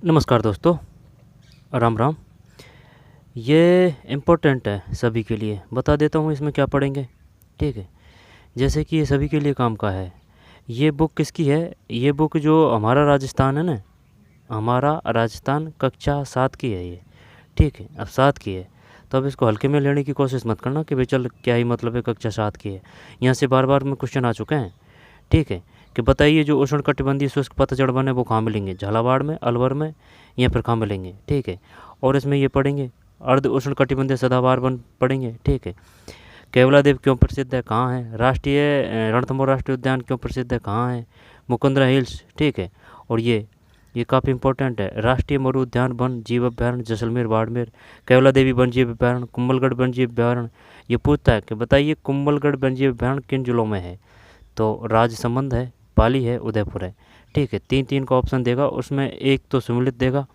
नमस्कार दोस्तों, राम राम। ये इम्पोर्टेंट है सभी के लिए, बता देता हूँ इसमें क्या पढ़ेंगे। ठीक है, जैसे कि ये सभी के लिए काम का है। ये बुक किसकी है? ये बुक जो हमारा राजस्थान है ना, हमारा राजस्थान कक्षा 7 की है ये। ठीक है, अब 7 की है तो अब इसको हल्के में लेने की कोशिश मत करना कि भाई चल क्या ही मतलब है, कक्षा 7 की है। यहाँ से बार बार में क्वेश्चन आ चुके हैं। ठीक है, कि बताइए जो उष्ण कटिबंधीय शुष्क पतझड़ वन है वो कहाँ मिलेंगे? झालावाड़ में, अलवर में, या फिर कहाँ मिलेंगे? ठीक है, और इसमें ये पढ़ेंगे अर्ध उष्ण कटिबंधीय सदाबहार वन पढ़ेंगे। ठीक है, केवलादेव क्यों प्रसिद्ध है, कहाँ है? राष्ट्रीय रणथंभौर राष्ट्रीय उद्यान क्यों प्रसिद्ध है, कहाँ है? मुकुंदरा हिल्स। ठीक है, और ये काफ़ी इंपॉर्टेंट है, राष्ट्रीय मरु उद्यान वन जीव अभ्यारण्य जैसलमेर बाड़मेर, कैवला देवी वन जीव अभ्यारण्य, कुंभलगढ़ वन जीव अभ्यारण्य। ये पूछता है कि बताइए कुंभलगढ़ वन जीव अभ्यारण्य किन जिलों में है? तो राजसमंद है, पाली है, उदयपुर है। ठीक है, तीन तीन का ऑप्शन देगा, उसमें एक तो सम्मिलित देगा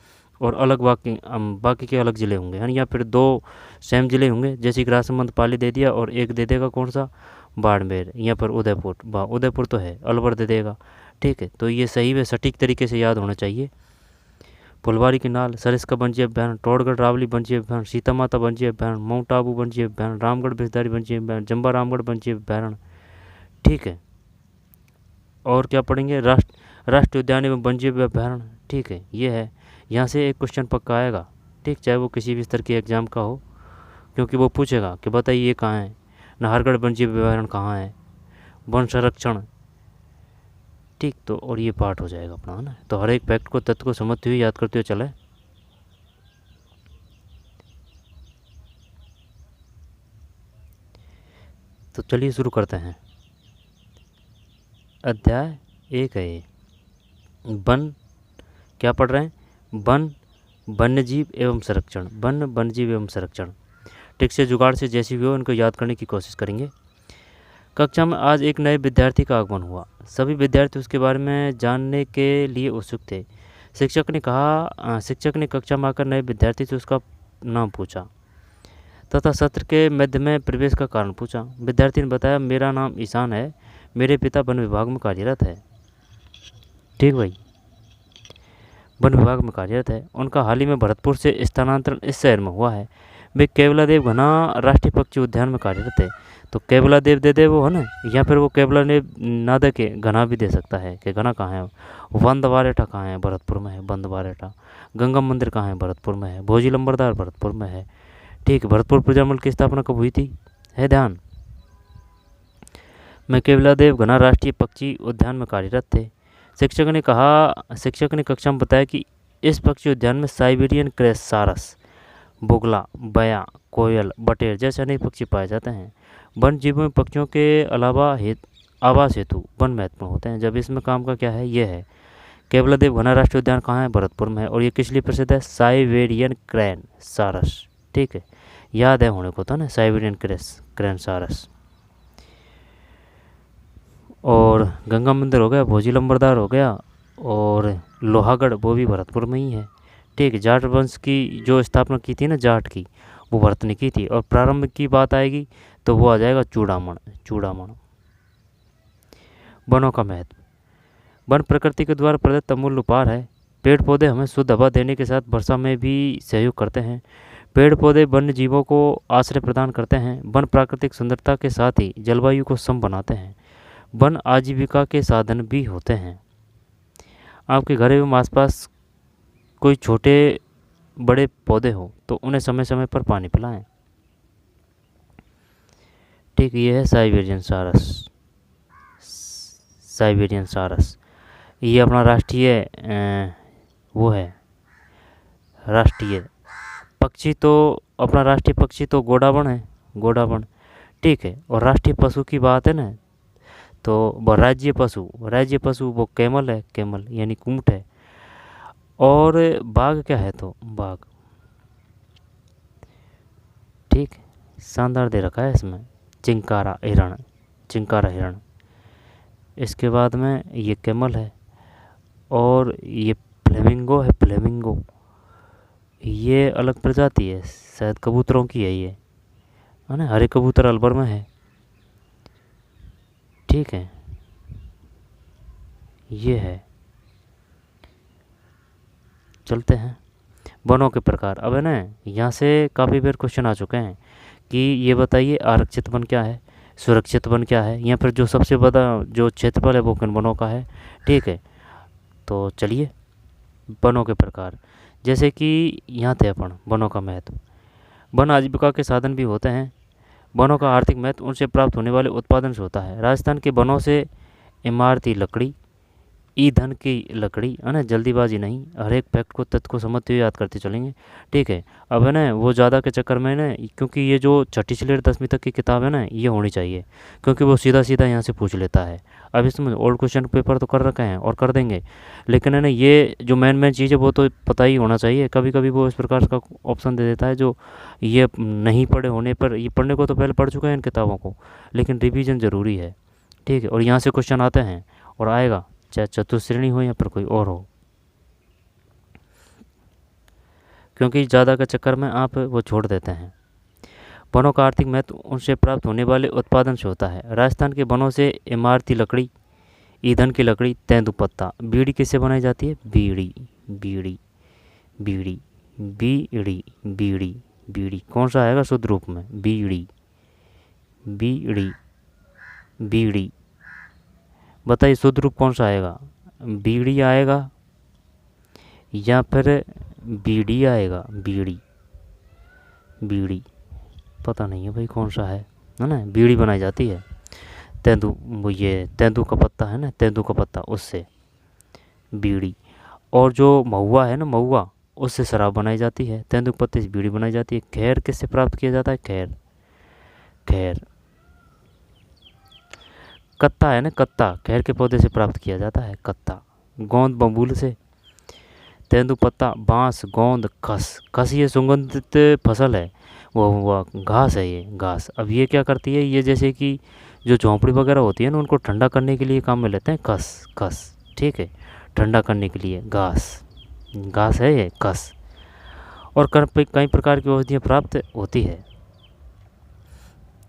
और अलग बाकी के अलग ज़िले होंगे, यानी या फिर दो सेम ज़िले होंगे, जैसे कि राजसमंद पाली दे दिया और एक दे देगा कौन सा, बाड़मेर, या फिर उदयपुर। उदयपुर तो है, अलवर दे देगा। ठीक है, तो ये सही में सटीक तरीके से याद होना चाहिए। फुलवारी की नाल, सरिस्का वन्यजीव अभ्यारण्य, टोडगढ़ रावली वन्यजीव अभ्यारण्य, सीता माता वन्यजीव अभ्यारण्य, माउंट आबू वन्यजीव अभ्यारण्य, रामगढ़ बिजदारी वन्यजीव अभ्यारण्य, जम्बा रामगढ़ वन्यजीव अभ्यारण्य। ठीक है, और क्या पढ़ेंगे? राष्ट्रीय उद्यान एवं वन्यजीव अभ्यारण्य। ठीक है, ये है। यहाँ से एक क्वेश्चन पक्का आएगा। ठीक, चाहे वो किसी भी स्तर के एग्जाम का हो, क्योंकि वो पूछेगा कि बताइए ये कहाँ है, नाहरगढ़ वन्यजीव अभ्यारण्य कहाँ है, वन संरक्षण। ठीक, तो और ये पार्ट हो जाएगा अपना, है ना। तो हर एक फैक्ट को, तथ्य को समझते हुए याद करते हुए चले। तो चलिए शुरू करते हैं। अध्याय 1 है ये, वन। क्या पढ़ रहे हैं? वन, वन्यजीव एवं संरक्षण। वन, वन्यजीव एवं संरक्षण। ठीक से जुगाड़ से जैसी भी हो इनको याद करने की कोशिश करेंगे। कक्षा में आज एक नए विद्यार्थी का आगमन हुआ। सभी विद्यार्थी उसके बारे में जानने के लिए उत्सुक थे। शिक्षक ने कक्षा में आकर नए विद्यार्थी से उसका नाम पूछा तथा सत्र के मध्य में प्रवेश का कारण पूछा। विद्यार्थी ने बताया, मेरा नाम ईशान है, मेरे पिता वन विभाग में कार्यरत है। ठीक भाई, वन विभाग में कार्यरत है। उनका हाल ही में भरतपुर से स्थानांतरण इस शहर में हुआ है। वे केवलादेव घना राष्ट्रीय पक्षी उद्यान में कार्यरत है। तो केवलादेव दे दे वो, है ना, या फिर वो केवलादेव ना दे के घना भी दे सकता है कि घना कहाँ है। बंदवारेठा कहाँ है? भरतपुर में है, बंदवारेठा। गंगा मंदिर कहाँ है? भरतपुर में है। भोजी लंबरदार भरतपुर में है। ठीक, भरतपुर प्रजामंडल की स्थापना कब हुई थी? है ध्यान में केवलादेव घना राष्ट्रीय पक्षी उद्यान में कार्यरत थे। शिक्षक ने कक्षा में बताया कि इस पक्षी उद्यान में साइबेरियन क्रेस, सारस, बुगला, बया, कोयल, बटेर जैसे अनेक पक्षी पाए जाते हैं। वन जीवों में पक्षियों के अलावा आवास हेतु वन महत्वपूर्ण होते हैं। जब इसमें काम का क्या है, ये है केवलादेव घना राष्ट्रीय उद्यान कहाँ है? भरतपुर में है। और ये किस लिए प्रसिद्ध है? साइबेरियन क्रैन सारस। ठीक है, याद है होने को, था ना, साइबेरियन क्रैन सारस। और गंगा मंदिर हो गया, भोजी लंबरदार हो गया, और लोहागढ़ वो भी भरतपुर में ही है। ठीक, जाट वंश की जो स्थापना की थी ना, जाट की, वो भरत ने की थी। और प्रारंभ की बात आएगी तो वो आ जाएगा चूड़ामण। वनों का महत्व। वन प्रकृति के द्वारा प्रदत्त अमूल्य उपहार है। पेड़ पौधे हमें शुद्ध हवा देने के साथ वर्षा में भी सहयोग करते हैं। पेड़ पौधे वन्य जीवों को आश्रय प्रदान करते हैं। वन प्राकृतिक सुंदरता के साथ ही जलवायु को सम बनाते हैं। वन आजीविका के साधन भी होते हैं। आपके घर एवं आसपास कोई छोटे बड़े पौधे हो तो उन्हें समय समय पर पानी पिलाएं। ठीक, ये है साइबेरियन सारस। ये अपना राष्ट्रीय वो है, राष्ट्रीय पक्षी तो, अपना राष्ट्रीय पक्षी तो गोडावण है, गोडावण। ठीक है, और राष्ट्रीय पशु की बात है ना, तो वो राज्य पशु वो कैमल है, कैमल यानी ऊंट है। और बाघ क्या है? तो बाघ। ठीक, शानदार दे रखा है इसमें, चिंकारा हिरण। इसके बाद में ये कैमल है, और ये फ्लेमिंगो। ये अलग प्रजाति है, शायद कबूतरों की है ये, है ना। हरे कबूतर अलवर में है। ठीक है, ये है। चलते हैं वनों के प्रकार। अब है ना, यहाँ से काफ़ी बार क्वेश्चन आ चुके हैं कि ये बताइए आरक्षित वन क्या है, सुरक्षित वन क्या है, या फिर जो सबसे बड़ा जो क्षेत्रफल है वो किन वनों का है। ठीक है, तो चलिए वनों के प्रकार। जैसे कि यहाँ थे अपन वनों का महत्व। वन आजीविका के साधन भी होते हैं। वनों का आर्थिक महत्व उनसे प्राप्त होने वाले उत्पादन से होता है। राजस्थान के वनों से इमारती लकड़ी, ईंधन की लकड़ी, है ना, जल्दीबाजी नहीं, हर एक फैक्ट को तथ्य को समझते हुए याद करते चलेंगे। ठीक है, अब है ना वो ज़्यादा के चक्कर में ना, क्योंकि ये जो छठी से लेकर 10वीं तक की किताब है ना, ये होनी चाहिए, क्योंकि वो सीधा सीधा यहाँ से पूछ लेता है। अब इसमें ओल्ड क्वेश्चन पेपर तो कर रखे हैं और कर देंगे, लेकिन है ना ये जो मेन चीज़ है वो तो पता ही होना चाहिए। कभी कभी वो इस प्रकार का ऑप्शन दे देता है जो ये नहीं पढ़े होने पर, ये पढ़ने को तो पहले पढ़ चुके हैं इन किताबों को, लेकिन रिवीजन ज़रूरी है। ठीक है, और यहाँ से क्वेश्चन आते हैं और आएगा, चाहे चतुश्रेणी हो या फिर कोई और हो, क्योंकि ज़्यादा के चक्कर में आप वो छोड़ देते हैं। वनों का आर्थिक महत्व उनसे प्राप्त होने वाले उत्पादन से होता है। राजस्थान के वनों से इमारती लकड़ी, ईंधन की लकड़ी, तेंदुपत्ता, बीड़ी किससे बनाई जाती है, बीड़ी, बीड़ी, बीड़ी, बीड़ी, बीड़ी, बीड़ी कौन सा आएगा शुद्ध रूप में, बीड़ी, बीड़ी, बीड़ी, बताइए शुद्ध रूप कौन सा आएगा, बीड़ी आएगा या फिर बीड़ी आएगा, बीड़ी, बीड़ी, पता नहीं है भाई कौन सा है ना। बीड़ी बनाई जाती है ये तेंदू का पत्ता है ना, तेंदू का पत्ता, उससे बीड़ी। और जो महुआ है ना, महुआ, उससे शराब बनाई जाती है। तेंदू के पत्ते से बीड़ी बनाई जाती है। खैर किससे प्राप्त किया जाता है, खैर, खैर, कत्ता है ना, कत्ता खैर के पौधे से प्राप्त किया जाता है, कत्ता। गोंद बबूल से। तेंदुपत्ता, बांस, गोंद, खस, खस ये सुगंधित फसल है, वो घास है, ये घास। अब ये क्या करती है, ये जैसे कि जो झोंपड़ी वगैरह होती है ना, उनको ठंडा करने के लिए काम में लेते हैं, खस, खस। ठीक है, ठंडा करने के लिए घास, घास है ये, खस। और कई प्रकार की औषधियाँ प्राप्त होती है।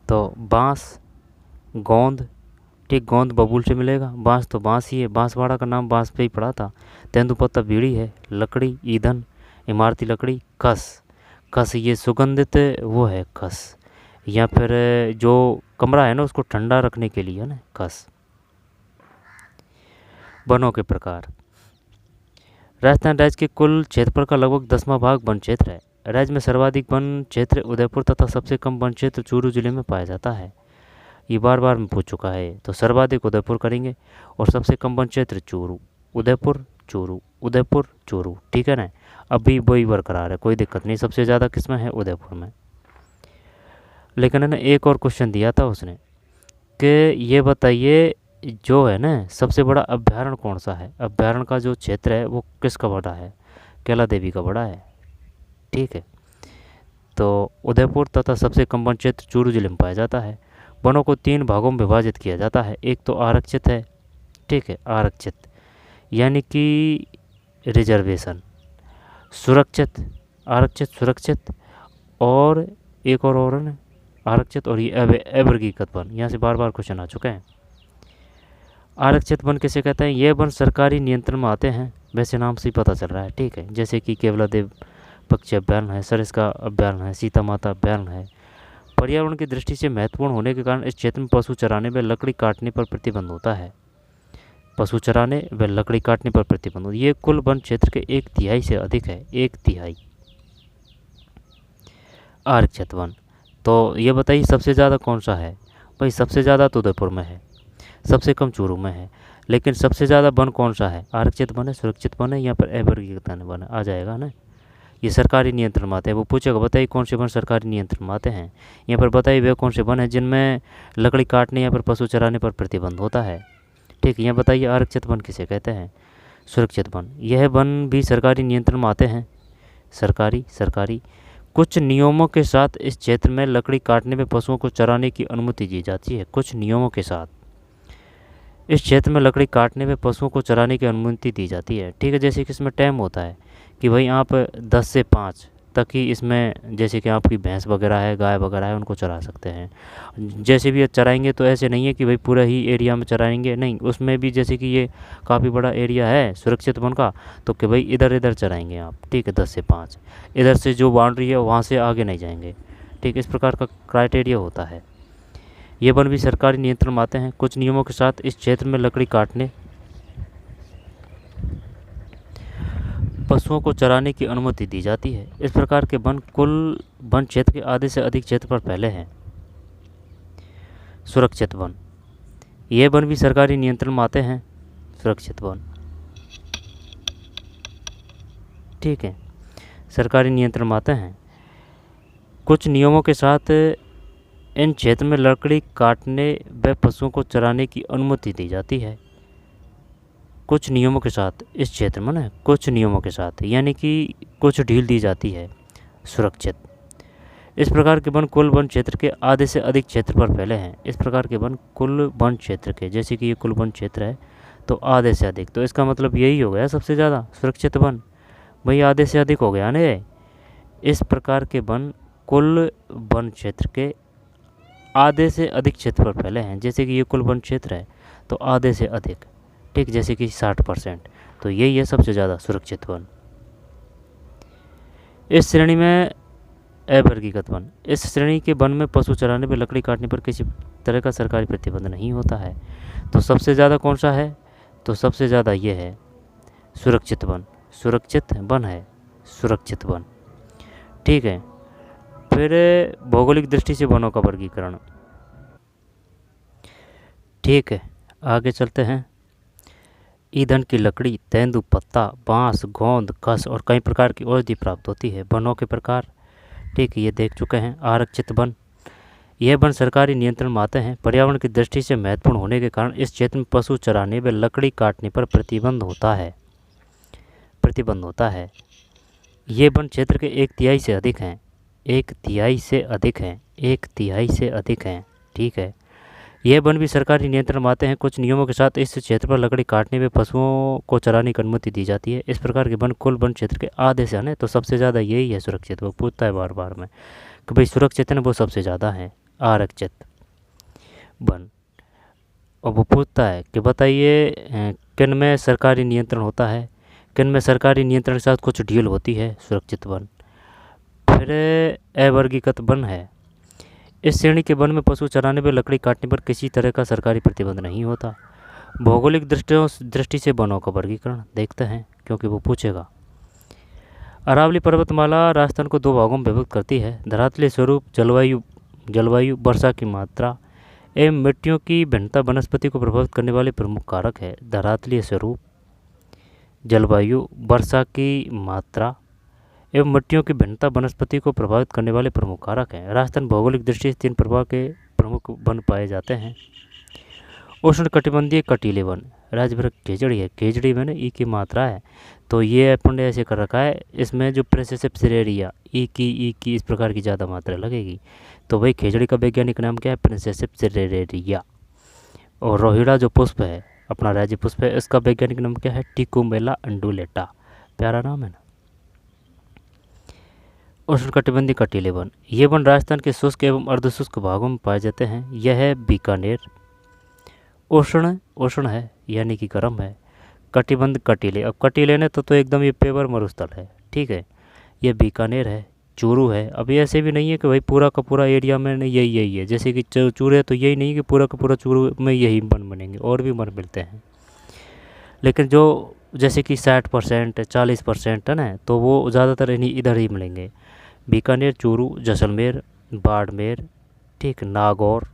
तो बांस, गोंद, ठीक, गोंद बबूल से मिलेगा, बांस तो बांस ही है, बांसवाड़ा का नाम बांस पे ही पड़ा था। तेंदुपत्ता बीड़ी है, लकड़ी, ईंधन, इमारती लकड़ी, खस, खस ये सुगंधित वो है, खस, या फिर जो कमरा है ना उसको ठंडा रखने के लिए है ना, खस। वनों के प्रकार। राजस्थान राज्य के कुल क्षेत्रफल का लगभग 10वां भाग वन क्षेत्र है। राज्य में सर्वाधिक वन क्षेत्र उदयपुर तथा सबसे कम वन क्षेत्र चूरू जिले में पाया जाता है। ये बार बार में पूछ चुका है, तो सर्वाधिक उदयपुर करेंगे और सबसे कम वन क्षेत्र चूरू, उदयपुर, चूरू, उदयपुर, चूरू। ठीक है ना, अभी वही बरकरार है, कोई दिक्कत नहीं। सबसे ज़्यादा किसमें है, उदयपुर में। लेकिन है ना एक और क्वेश्चन दिया था उसने कि ये बताइए जो है ना सबसे बड़ा अभ्यारण्य कौन सा है। अभ्यारण्य का जो क्षेत्र है वो किसका बड़ा है, कैला देवी का बड़ा है। ठीक है, तो उदयपुर तथा सबसे कम वन क्षेत्र चूरू जिले में पाया जाता है। वनों को 3 भागों में विभाजित किया जाता है। एक तो आरक्षित है, ठीक है, आरक्षित यानी कि रिजर्वेशन, सुरक्षित, आरक्षित, सुरक्षित, और एक और है ना आरक्षित, और ये अवर्गीकृत वन। यहाँ से बार बार क्वेश्चन आ चुके हैं। आरक्षित वन किसे कहते हैं, ये वन सरकारी नियंत्रण में आते हैं, वैसे नाम से ही पता चल रहा है। ठीक है, जैसे कि केवलादेव पक्षी अभ्यारण्य है, सरिस्का अभ्यारण्य है, सीता माता अभ्यारण्य है। पर्यावरण की दृष्टि से महत्वपूर्ण होने के कारण इस क्षेत्र में पशु चराने व लकड़ी काटने पर प्रतिबंध होता है। पशु चराने व लकड़ी काटने पर प्रतिबंध होता है। ये कुल वन क्षेत्र के 1/3 से अधिक है, 1/3 आरक्षित वन। तो ये बताइए सबसे ज़्यादा कौन सा है भाई, सबसे ज़्यादा तो उदयपुर में है, सबसे कम चूरू में है, लेकिन सबसे ज़्यादा वन कौन सा है, आरक्षित वन है, सुरक्षित वन है, या फिर अवर्गीकृत वन आ जाएगा ना। ये सरकारी नियंत्रण में आते हैं। वो पूछेगा बताइए कौन से वन सरकारी नियंत्रण में आते हैं, यहाँ पर बताइए वे कौन से वन हैं जिनमें लकड़ी काटने या फिर पशु चराने पर प्रतिबंध होता है। ठीक है, यहाँ बताइए आरक्षित वन किसे कहते हैं, सुरक्षित वन। यह वन भी सरकारी नियंत्रण में आते हैं, सरकारी। कुछ नियमों के साथ इस क्षेत्र में लकड़ी काटने में पशुओं को चराने की अनुमति दी जाती है। कुछ नियमों के साथ इस क्षेत्र में लकड़ी काटने में पशुओं को चराने की अनुमति दी जाती है। ठीक है, जैसे कि इसमें टाइम होता है कि भाई आप 10 से 5 ताकि इसमें जैसे कि आपकी भैंस वगैरह है, गाय वगैरह है, उनको चरा सकते हैं। जैसे भी चराएंगे तो ऐसे नहीं है कि भाई पूरा ही एरिया में चराएंगे, नहीं, उसमें भी जैसे कि ये काफ़ी बड़ा एरिया है सुरक्षित वन का, तो कि भाई इधर इधर चराएंगे आप, ठीक है, 10 से 5 इधर से जो बाउंड्री है वहाँ से आगे नहीं जाएंगे, ठीक, इस प्रकार का क्राइटेरिया होता है। ये वन भी सरकारी नियंत्रण में आते हैं। कुछ नियमों के साथ इस क्षेत्र में लकड़ी काटने, पशुओं को चराने की अनुमति दी जाती है। इस प्रकार के वन कुल वन क्षेत्र के आधे से अधिक क्षेत्र पर फैले हैं। सुरक्षित वन, ये वन भी सरकारी नियंत्रण में आते हैं। सुरक्षित वन, ठीक है, सरकारी नियंत्रण में आते हैं। कुछ नियमों के साथ इन क्षेत्र में लकड़ी काटने व पशुओं को चराने की अनुमति दी जाती है। कुछ नियमों के साथ इस क्षेत्र में ना, कुछ नियमों के साथ यानी कि कुछ ढील दी जाती है। सुरक्षित, इस प्रकार के वन कुल वन क्षेत्र के आधे से अधिक क्षेत्र पर फैले हैं। इस प्रकार के वन कुल वन क्षेत्र के, जैसे कि ये कुल वन क्षेत्र है तो आधे से अधिक, तो इसका मतलब यही हो गया सबसे ज़्यादा सुरक्षित वन, भाई आधे से अधिक हो गया ना। इस प्रकार के वन कुल वन क्षेत्र के आधे से अधिक क्षेत्र पर फैले हैं। जैसे कि ये कुल वन क्षेत्र है तो आधे से अधिक, ठीक, जैसे कि 60%, तो यही है सबसे ज़्यादा सुरक्षित वन। इस श्रेणी में अवर्गीकृत वन, इस श्रेणी के वन में पशु चराने पर, लकड़ी काटने पर किसी तरह का सरकारी प्रतिबंध नहीं होता है। तो सबसे ज़्यादा कौन सा है, तो सबसे ज़्यादा ये है सुरक्षित वन। सुरक्षित वन है सुरक्षित वन, ठीक है। फिर भौगोलिक दृष्टि से वनों का वर्गीकरण, ठीक है, आगे चलते हैं। ईंधन की लकड़ी, तेंदुपत्ता, बांस, गोंद, खस और कई प्रकार की औषधि प्राप्त होती है। वनों के प्रकार, ठीक है, ये देख चुके हैं। आरक्षित वन, यह वन सरकारी नियंत्रण में आते हैं। पर्यावरण की दृष्टि से महत्वपूर्ण होने के कारण इस क्षेत्र में पशु चराने व लकड़ी काटने पर प्रतिबंध होता है। ये वन क्षेत्र के 1/3 से अधिक हैं। 1/3 से अधिक हैं, 1/3 से अधिक हैं, ठीक है। यह वन भी सरकारी नियंत्रण में आते हैं। कुछ नियमों के साथ इस क्षेत्र पर लकड़ी काटने में पशुओं को चराने की अनुमति दी जाती है। इस प्रकार के वन कुल वन क्षेत्र के आधे से है, तो सबसे ज़्यादा यही है सुरक्षित। वो पूछता है बार बार में कि भाई सुरक्षित है ना, वो सबसे ज़्यादा है आरक्षित वन। और वो पूछता है कि बताइए किन में सरकारी नियंत्रण होता है, किन में सरकारी नियंत्रण के साथ कुछ ढील होती है। सुरक्षित वन। फिर अवर्गीकृत वन है। इस श्रेणी के वन में पशु चराने पर, लकड़ी काटने पर किसी तरह का सरकारी प्रतिबंध नहीं होता। भौगोलिक दृष्टि से वनों का वर्गीकरण देखते हैं, क्योंकि वो पूछेगा। अरावली पर्वतमाला राजस्थान को 2 भागों में विभक्त करती है। धरातलीय स्वरूप, जलवायु, वर्षा की मात्रा एवं मिट्टियों की भिन्नता वनस्पति को प्रभावित करने वाले प्रमुख कारक है। धरातलीय स्वरूप, जलवायु, वर्षा की मात्रा एवं मिट्टियों की भिन्नता वनस्पति को प्रभावित करने वाले प्रमुख कारक हैं। राजस्थान भौगोलिक दृष्टि से 3 प्रकार के प्रमुख वन पाए जाते हैं। उष्णकटिबंधीय कटीले वन, राज्य भर खेजड़ी है। खेजड़ी में ना ई की मात्रा है, तो ये अपन ने ऐसे कर रखा है, इसमें जो प्रिंसेप सिरेरिया ई की इस प्रकार की ज़्यादा मात्रा लगेगी। तो भाई खेजड़ी का वैज्ञानिक नाम क्या है, प्रिंसेप सिरेरिया। और रोहिड़ा जो पुष्प है, अपना राज्य पुष्प है, इसका वैज्ञानिक नाम क्या है, टिकोमेला अंडुलेटा। प्यारा नाम है ना। उष्णकटिबंधीय कटीले वन, ये वन राजस्थान के शुष्क एवं अर्धशुष्क भागों में पाए जाते हैं। यह है बीकानेर। उष्ण है यानी कि गर्म है। कटिबंध कटीले, अब कटीले ने तो एकदम ये पेवर मरुस्थल है, ठीक है। ये बीकानेर है। चूरू है। अब ये ऐसे भी नहीं है कि भाई पूरा का पूरा एरिया में यही है, जैसे कि चूरू है तो यही नहीं कि पूरा का पूरा चूरू में यही वन बनेंगे, और भी वन मिलते हैं। लेकिन जो जैसे कि 60% 40% है ना, तो वो ज़्यादातर इधर ही मिलेंगे। बीकानेर, चूरू, जैसलमेर, बाड़मेर, ठीक, नागौर,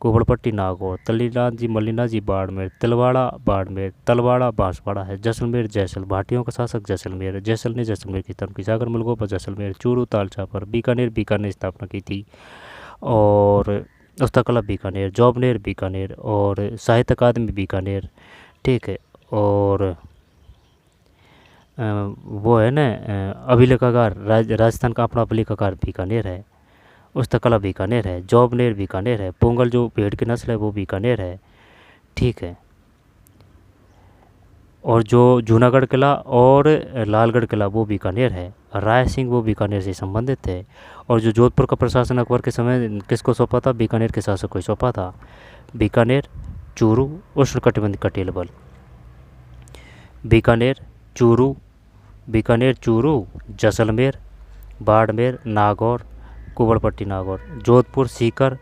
कुबड़पट्टी नागौर, तलीनाथ जी, मल्लीनाथ जी बाड़मेर, तिलवाड़ा बाड़मेर, तलवाड़ा बांसवाड़ा है। जैसलमेर भाटियों का शासक जैसलमेर, जैसलमेर की तरफ की सागर मुल्कों पर जैसलमेर, चूरू तालचा पर, बीकानेर स्थापना की थी। और उस्तकला बीकानेर, जौबनेर बीकानेर, और साहित्य अकादमी बीकानेर, ठीक है। और वो है ना अभिलेखागार, राजस्थान का अपना अभिलेखागार बीकानेर है। उस्तकला बीकानेर है, जौबनेर बीकानेर है, पोंगल जो भेड़ की नस्ल है वो बीकानेर है, ठीक है। और जो जूनागढ़ किला और लालगढ़ किला वो बीकानेर है। राय सिंह वो बीकानेर से संबंधित है। और जो जोधपुर का प्रशासन अकबर के समय किसको सौंपा था? बीकानेर के शासक को सौंपा था। बीकानेर, चूरू, उष्णकटिबंधीय कटील बल। बीकानेर, चूरू, बीकानेर, चूरू, जैसलमेर, बाड़मेर, नागौर, कुंवरपट्टी नागौर, जोधपुर, सीकर,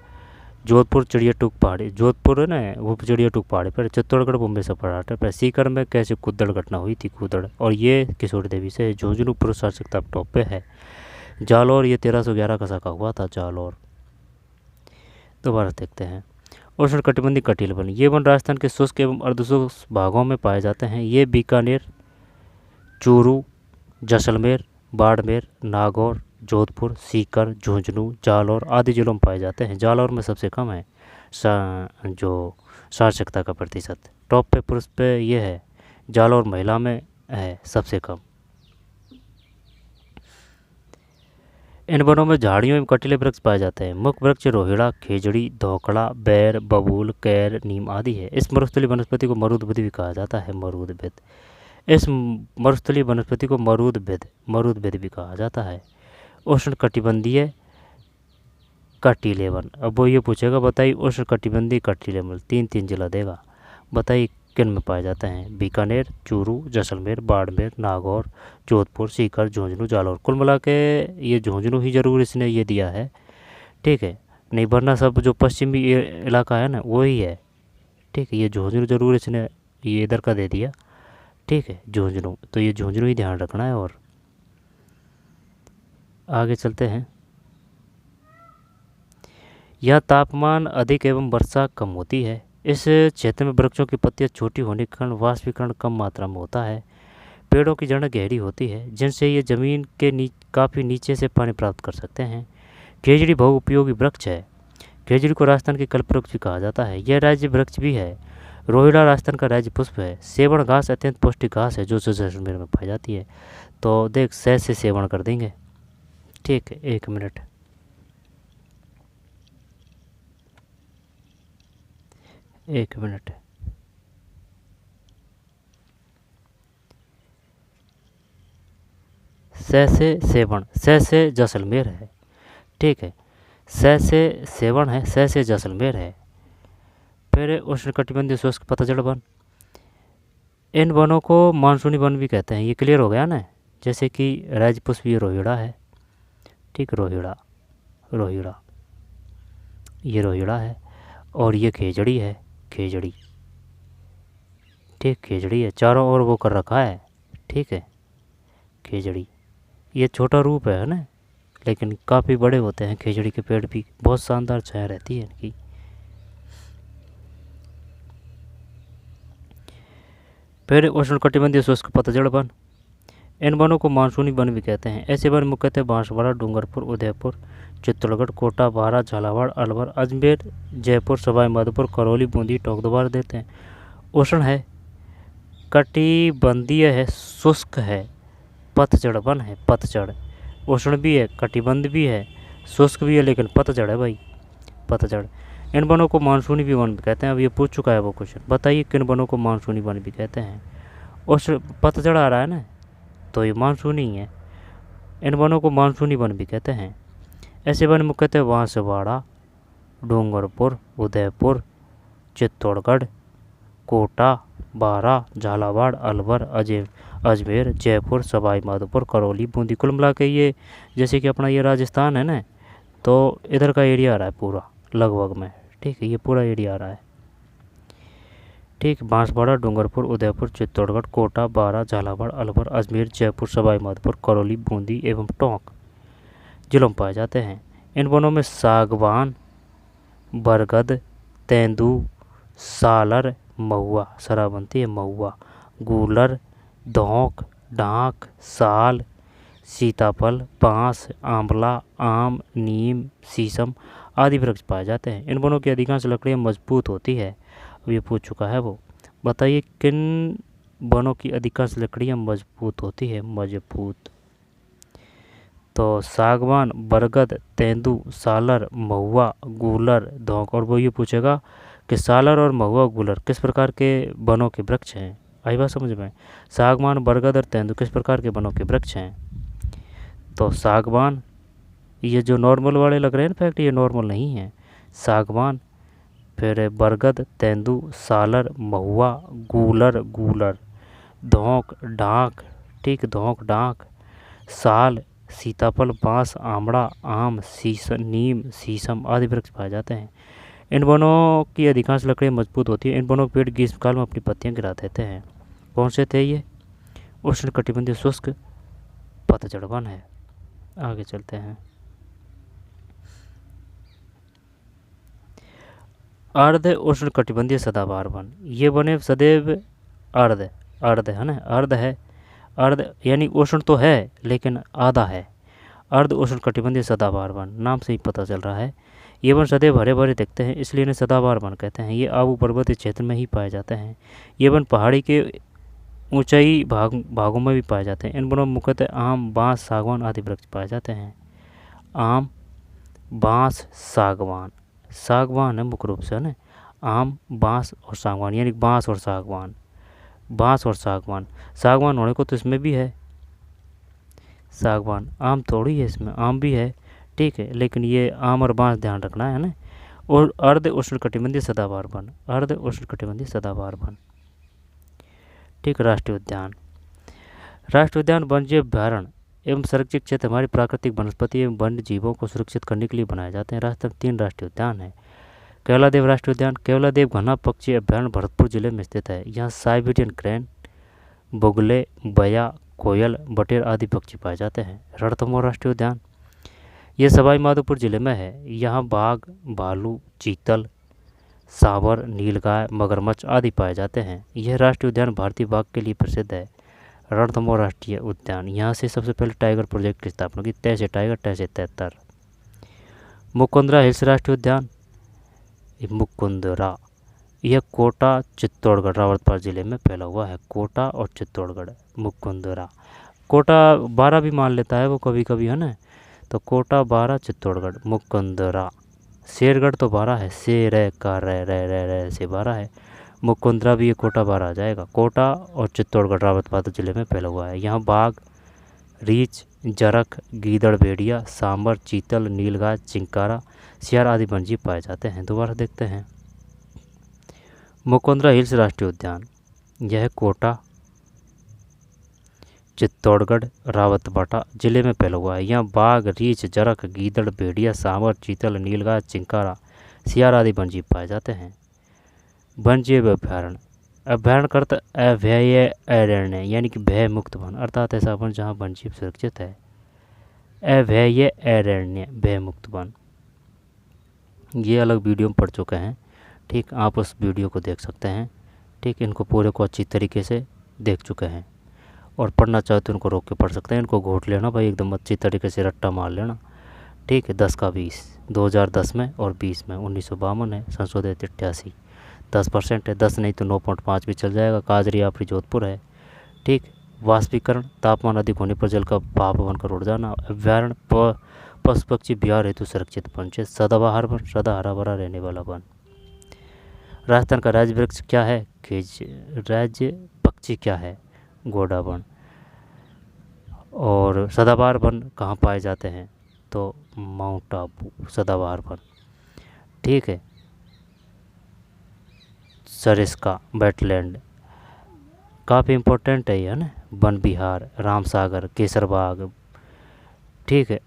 जोधपुर चिड़ियाटूक पहाड़ी, जोधपुर है ना वो चिड़ियाटूक पहाड़ी पर, चित्तौड़गढ़ बॉम्बे सपाट पर, सीकर में कैसे कुदड़ घटना हुई थी, कुदड़, और ये किशोर देवी से। झुंझुनू पुरुष शासकता टॉप पे है। जालौर ये 1311 का साका हुआ था, जालौर। दोबारा देखते हैं। उष्णकटिबंधीय कटील वन, ये वन राजस्थान के शुष्क एवं अर्धशुष्क भागों में पाए जाते हैं। ये बीकानेर, चूरू, जैसलमेर, बाड़मेर, नागौर, जोधपुर, सीकर, झुंझुनू, जालौर आदि जिलों में पाए जाते हैं। जालौर में सबसे कम है जो साक्षरता का प्रतिशत। टॉप पे पुरुष पे ये है, जालौर महिला में है सबसे कम। इन वनों में झाड़ियों एवं कटीले वृक्ष पाए जाते हैं। मुख्य वृक्ष रोहिड़ा, खेजड़ी, धोकड़ा, बैर, बबूल, कैर, नीम आदि है। इस मरुस्थलीय वनस्पति को मरुदभिद भी कहा जाता है, मरुदभिद। इस मरुस्थलीय वनस्पति को मरुदभिद भी कहा जाता है। उष्णकटिबंधीय कटीले वन, अब वो ये पूछेगा बताइए उष्णकटिबंधीय कटीले वन, 3 जिला देगा, बताइए किन में पाए जाते हैं? बीकानेर, चूरू, जैसलमेर, बाड़मेर, नागौर, जोधपुर, सीकर, झुंझुनू, जालौर। कुल मिला के ये झुंझुनू ही जरूर इसने ये दिया है, ठीक है, नहीं वरना सब जो पश्चिमी इलाका है ना वही है, ठीक है। ये झुंझुनू जरूर इसने ये इधर का दे दिया, ठीक है, झुंझुनू, तो ये झुंझुनू ही ध्यान रखना है। और आगे चलते हैं। यह तापमान अधिक एवं वर्षा कम होती है। इस क्षेत्र में वृक्षों की पत्तियां छोटी होने के कारण वाष्पीकरण कम मात्रा में होता है। पेड़ों की जड़ें गहरी होती है जिनसे ये ज़मीन के काफ़ी नीचे से पानी प्राप्त कर सकते हैं। खेजड़ी बहुउपयोगी वृक्ष है। खेजड़ी को राजस्थान के कल्पवृक्ष भी कहा जाता है। यह राज्य वृक्ष भी है। रोहिड़ा राजस्थान का राज्य पुष्प है। सेवण घास अत्यंत पौष्टिक घास है जो जैसलमेर में पाई जाती है। तो देख से सेवण कर देंगे, ठीक है। 1 मिनट, से सेवण, से जैसलमेर है, ठीक है। से सेवण है, से जैसलमेर है। फिर उष्णकटिबंधीय शुष्क पतझड़ वन, इन वनों को मानसूनी वन भी कहते हैं। ये क्लियर हो गया ना। जैसे कि राज्य पुष्प ये रोहिड़ा है, ठीक, रोहिड़ा, ये रोहिड़ा है। और ये खेजड़ी है, खेजड़ी, ठीक, खेजड़ी है, चारों ओर वो कर रखा है, ठीक है, खेजड़ी। ये छोटा रूप है ना, लेकिन काफ़ी बड़े होते हैं खेजड़ी के पेड़ भी, बहुत शानदार छाया रहती है इनकी। फिर उष्णकटिबंधीय शुष्क पतझड़ वन, इन वनों को मानसूनी वन भी कहते हैं। ऐसे वन मुख्यतः बांसवाड़ा, डूंगरपुर, उदयपुर, चित्तौड़गढ़, कोटा, बारा, झालावाड़, अलवर, अजमेर, जयपुर, सवाई माधोपुर, करौली, बूंदी, टोंक द्वारा देते हैं। उष्ण है, कटिबंधीय है, शुष्क है, पतझड़ वन है, पतझड़। उष्ण भी है, कटिबंध भी है, शुष्क भी है, लेकिन पतझड़ है भाई, पतझड़। इन वनों को मानसूनी भी वन भी कहते हैं। अब ये पूछ चुका है वो क्वेश्चन, बताइए किन वनों को मानसूनी वन भी कहते हैं? उष्ण पतझड़ आ रहा है ना, तो ये मानसूनी है। इन वनों को मानसूनी वन भी कहते हैं। ऐसे वन मुख्यतः बांसवाड़ा, डूंगरपुर, उदयपुर, चित्तौड़गढ़, कोटा, बारा, झालावाड़, अलवर, अजमेर, जयपुर, सवाई माधोपुर, करौली, बूंदी। कुल मिला के ये जैसे कि अपना ये राजस्थान है ना, तो इधर का एरिया आ रहा है पूरा लगभग में, ठीक है, ये पूरा एरिया आ रहा है, ठीक। बांसवाड़ा, डूंगरपुर, उदयपुर, चित्तौड़गढ़, कोटा, बारा, झालावाड़, अलवर, अजमेर, जयपुर, सवाई माधोपुर, करौली, बूंदी एवं टोंक जिलों में पाए जाते हैं। इन वनों में सागवान, बरगद, तेंदू, सालर, महुआ, शराबंती है, महुआ, गूलर, धौंक, डांक, साल, सीताफल, बांस, आंवला, आम, नीम, शीशम आदि वृक्ष पाए जाते हैं। इन वनों की अधिकांश लकड़ियाँ मजबूत होती है। अब ये पूछ चुका है वो, बताइए किन वनों की अधिकांश लकड़ियाँ मजबूत होती है? मजबूत, तो सागवान, बरगद, तेंदू, सालर, महुआ, गूलर, धौंक। और वो ये पूछेगा कि सालर और महुआ, गूलर किस प्रकार के वनों के वृक्ष हैं? आई बात समझ में? सागवान, बरगद और तेंदू किस प्रकार के वनों के वृक्ष हैं? तो सागवान, ये जो नॉर्मल वाले लग रहे हैं इनफैक्ट ये नॉर्मल नहीं है। सागवान, फिर बरगद, तेंदू, सालर, महुआ, गूलर, धौंक, डांक, ठीक, धौंक, डांक, साल, सीताफल, बांस, आमड़ा, आम, नीम, शीशम आदि वृक्ष पाए जाते हैं। इन वनों की अधिकांश लकड़ियाँ मजबूत होती हैं। इन वनों के पेड़ ग्रीष्मकाल में अपनी पत्तियाँ गिरा देते हैं। कौन से थे ये? उष्णकटिबंधीय शुष्क पतझड़ वन है। आगे चलते हैं। अर्ध उष्णकटिबंधीय सदाबहार वन, ये वने सदैव अर्ध है ना, अर्ध यानी उष्ण तो है लेकिन आधा है। अर्ध उष्णकटिबंधीय सदाबहार वन, नाम से ही पता चल रहा है। ये वन सदैव हरे भरे दिखते हैं, इसलिए इन्हें सदाबहार वन कहते हैं। ये आबू पर्वतीय क्षेत्र में ही पाए जाते हैं। ये वन पहाड़ी के ऊंचाई भागों में भी पाए जाते हैं। इन वनों में मुख्यतः आम, बांस, सागवान आदि वृक्ष पाए जाते हैं। आम, बांस, सागवान है मुख्य रूप से, है ना। आम, बांस और सागवान, यानी बांस और सागवान। सागवान होने को तो इसमें भी है सागवान, आम थोड़ी है इसमें, आम भी है, ठीक है, लेकिन ये आम और बांस ध्यान रखना है ना। और अर्ध उष्णकटिबंधीय सदाबहार वन, ठीक। राष्ट्रीय उद्यान वन्यजीव अभ्यारण्य एवं संरक्षित क्षेत्र हमारी प्राकृतिक वनस्पति एवं वन्य जीवों को सुरक्षित करने के लिए बनाए जाते हैं। राजस्थान 3 राष्ट्रीय उद्यान है। केवलादेव राष्ट्रीय उद्यान, केवलादेव घना पक्षी अभ्यारण्य भरतपुर जिले में स्थित है। यहाँ साइबेरियन क्रेन, बुगले, बया, कोयल, बटेर आदि पक्षी पाए जाते हैं। रणथंभौर राष्ट्रीय उद्यान, यह सवाई माधोपुर जिले में है। यहाँ बाघ, भालू, चीतल, सांवर, नीलगाय, मगरमच्छ आदि पाए जाते हैं। यह राष्ट्रीय उद्यान भारतीय बाघ के लिए प्रसिद्ध है। रणथंभौर राष्ट्रीय उद्यान, यहाँ से सबसे पहले टाइगर प्रोजेक्ट की स्थापना की, तय से टाइगर, तय से 73। मुकुंदरा हिल्स राष्ट्रीय उद्यान, मुकुंदरा, यह कोटा, चित्तौड़गढ़, रावतपाल जिले में फैला हुआ है। कोटा और चित्तौड़गढ़, मुकुंदरा। कोटा 12 भी मान लेता है वो कभी कभी, है ना। तो कोटा 12, चित्तौड़गढ़, मुकुंदरा। शेरगढ़ तो 12 है, शेर का रे से 12 है। मुकुंदरा भी ये कोटा 12 आ जाएगा। कोटा और चित्तौड़गढ़ रावतपाल जिले में फैला हुआ है। यहाँ बाघ, रीछ, जरख, गीदड़, भेड़िया, सांबर, चीतल, नीलगाय, चिंकारा, सियार आदि वन्यजीव पाए जाते हैं। दोबारा देखते हैं। मुकुंदरा हिल्स राष्ट्रीय उद्यान, यह कोटा, चित्तौड़गढ़, रावतबाटा जिले में फैला हुआ है। यहाँ बाघ, रीछ, जरख, गीदड़, भेड़िया, सांबर, चीतल, नीलगाय, चिंकारा, सियार आदि वन्यजीव पाए जाते हैं। वन्यजीव अभ्यारण्य का अर्थ अभय अरण्य, यानी कि भय मुक्त वन, अर्थात ऐसा वन जहाँ वन्यजीव सुरक्षित है। अभय अरण्य, भय मुक्त वन। ये अलग वीडियो में पढ़ चुके हैं, ठीक। आप उस वीडियो को देख सकते हैं, ठीक। इनको पूरे को अच्छी तरीके से देख चुके हैं और पढ़ना चाहो तो इनको रोक के पढ़ सकते हैं। इनको घोट लेना भाई, एकदम अच्छी तरीके से रट्टा मार लेना, ठीक है। 10 का 20, 2010 में और 20 में, 1952 है, संशोधित 88, 10% है। 10 नहीं तो 9.5 भी चल जाएगा। काजरी आपरी जोधपुर है, ठीक। वाष्पीकरण, तापमान अधिक होने पर जल का भाप बनकर उड़ जाना। अभ्यारण्य, पशु पक्षी बिहार हेतु सुरक्षित वन। सदाबहार वन, सदा हरा भरा रहने वाला वन। राजस्थान का राज्य वृक्ष क्या है? राज्य पक्षी क्या है? घोड़ा वन। और सदाबहार वन कहाँ पाए जाते हैं? तो माउंट आबू सदाबहार वन, ठीक है। सरिस्का वेटलैंड काफ़ी इम्पोर्टेंट है, है ना। वन विहार, रामसागर, केसरबाग, ठीक है।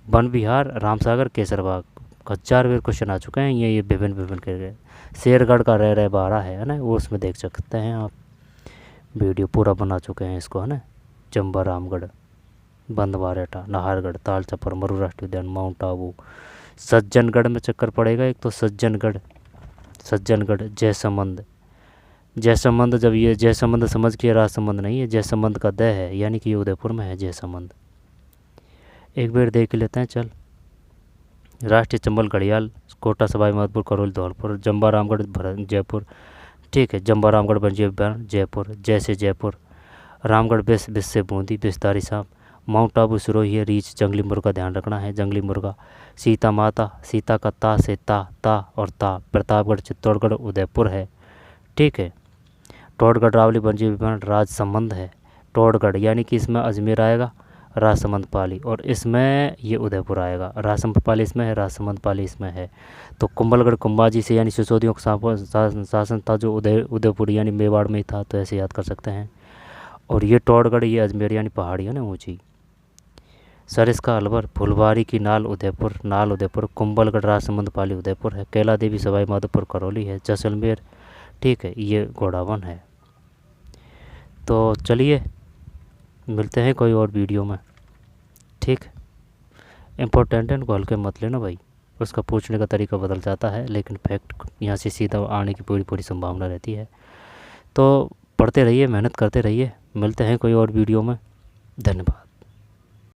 वन विहार, रामसागर, केसरबाग का 4 बार क्वेश्चन आ चुके हैं। ये विभिन्न करके शेरगढ़ का रह 12 है ना, वो उसमें देख सकते हैं आप। वीडियो पूरा बना चुके हैं इसको, है ना। चंबा, रामगढ़, बंदवारेटा, नाहरगढ़, तालचपर, मरू राष्ट्रीय उद्यान, माउंट आबू, सज्जनगढ़ में चक्कर पड़ेगा एक तो, सज्जनगढ़, जयसंबंध। जब ये जयसंबंध समझ के, राजसंबंध नहीं है, जयसंबंध का द है, यानी कि ये उदयपुर में है जयसंबंध। एक बार देख लेते हैं, चल। राष्ट्रीय चंबल घड़ियाल, कोटा, सवाई माधोपुर, करौली, धौलपुर, जंबा रामगढ़, जयपुर, ठीक है। जंबा रामगढ़ वन्यजीव अभ्यारण्य, जयपुर, जैसे जयपुर। रामगढ़ बिस्से बूंदी, बिस्तारी सांप। माउंट आबू सिरोही, रीछ, जंगली मुर्गा ध्यान रखना है, जंगली मुर्गा। सीता माता, सीता का ता और ता। प्रतापगढ़, चित्तौड़गढ़, उदयपुर है, ठीक है। टोडगढ़ रावली वन्यजीव राज संबंध है। टोडगढ़ यानी कि इसमें अजमेर आएगा, राजसमंद पाली, और इसमें ये उदयपुर आएगा। राजसमंद पाली इसमें है, राजसमंद पाली इसमें है। तो कुंभलगढ़ कुंभाजी से यानी सिसोदियों का शासन था जो उदयपुर यानी मेवाड़ में ही था, तो ऐसे याद कर सकते हैं। और ये टोडगढ़ ये अजमेर यानी पहाड़ी है ना ऊँची। सरिस्का अलवर, फुलवारी की नाल उदयपुर, कुंभलगढ़ राजसमंद पाली उदयपुर है। कैला देवी सवाई माधोपुर करौली है। जैसलमेर, ठीक है, ये घोड़ावन है। तो चलिए मिलते हैं कोई और वीडियो में, ठीक। इम्पोर्टेंट है, इनको हल्के मत लेना भाई, उसका पूछने का तरीका बदल जाता है, लेकिन फैक्ट यहाँ से सीधा आने की पूरी संभावना रहती है। तो पढ़ते रहिए, मेहनत करते रहिए, मिलते हैं कोई और वीडियो में। धन्यवाद।